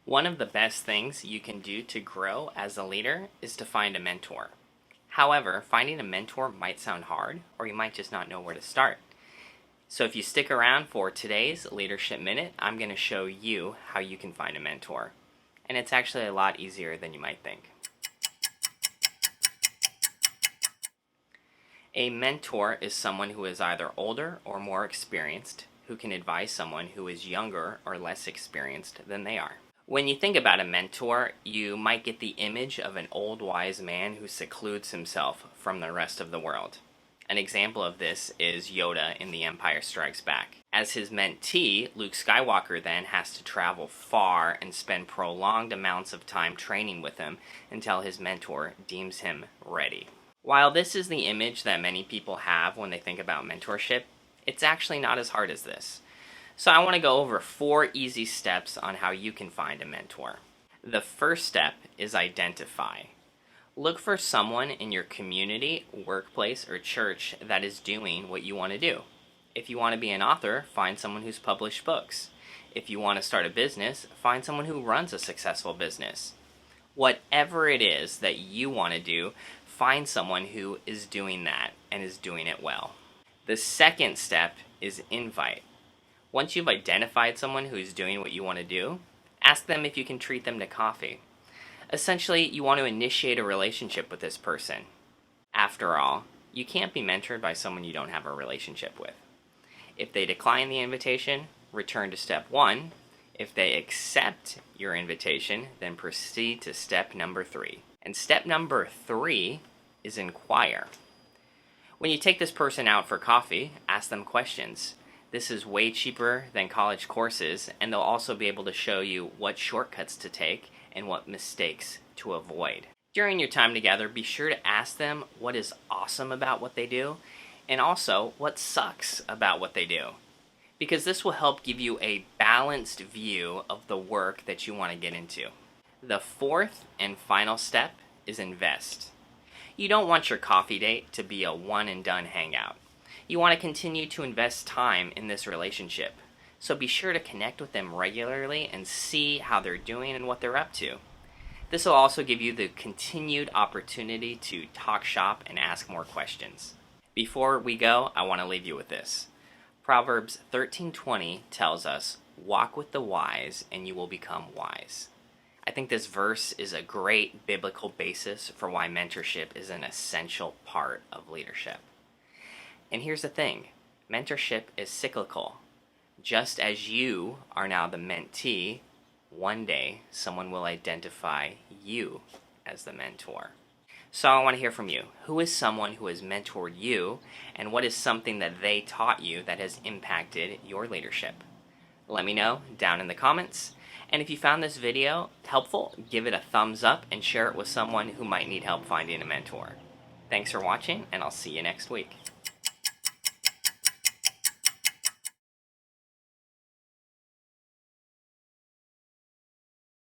One of the best things you can do to grow as a leader is to find a mentor. However, finding a mentor might sound hard, or you might just not know where to start. So if you stick around for today's Leadership Minute, I'm going to show you how you can find a mentor. And it's actually a lot easier than you might think. A mentor is someone who is either older or more experienced, who can advise someone who is younger or less experienced than they are. When you think about a mentor, you might get the image of an old wise man who secludes himself from the rest of the world. An example of this is Yoda in The Empire Strikes Back. As his mentee, Luke Skywalker then has to travel far and spend prolonged amounts of time training with him until his mentor deems him ready. While this is the image that many people have when they think about mentorship, it's actually not as hard as this. So I want to go over 4 easy steps on how you can find a mentor. The first step is identify. Look for someone in your community, workplace, or church that is doing what you want to do. If you want to be an author, find someone who's published books. If you want to start a business, find someone who runs a successful business. Whatever it is that you want to do, find someone who is doing that and is doing it well. The second step is invite. Once you've identified someone who is doing what you want to do, ask them if you can treat them to coffee. Essentially, you want to initiate a relationship with this person. After all, you can't be mentored by someone you don't have a relationship with. If they decline the invitation, return to step 1. If they accept your invitation, then proceed to step number 3. And step number 3 is inquire. When you take this person out for coffee, ask them questions. This is way cheaper than college courses, and they'll also be able to show you what shortcuts to take and what mistakes to avoid. During your time together, be sure to ask them what is awesome about what they do, and also what sucks about what they do. Because this will help give you a balanced view of the work that you want to get into. The fourth and final step is invest. You don't want your coffee date to be a one and done hangout. You want to continue to invest time in this relationship, so be sure to connect with them regularly and see how they're doing and what they're up to. This will also give you the continued opportunity to talk shop and ask more questions. Before we go, I want to leave you with this. Proverbs 13:20 tells us, "Walk with the wise and you will become wise." I think this verse is a great biblical basis for why mentorship is an essential part of leadership. And here's the thing, mentorship is cyclical. Just as you are now the mentee, one day someone will identify you as the mentor. So I want to hear from you. Who is someone who has mentored you, and what is something that they taught you that has impacted your leadership? Let me know down in the comments. And if you found this video helpful, give it a thumbs up and share it with someone who might need help finding a mentor. Thanks for watching, and I'll see you next week.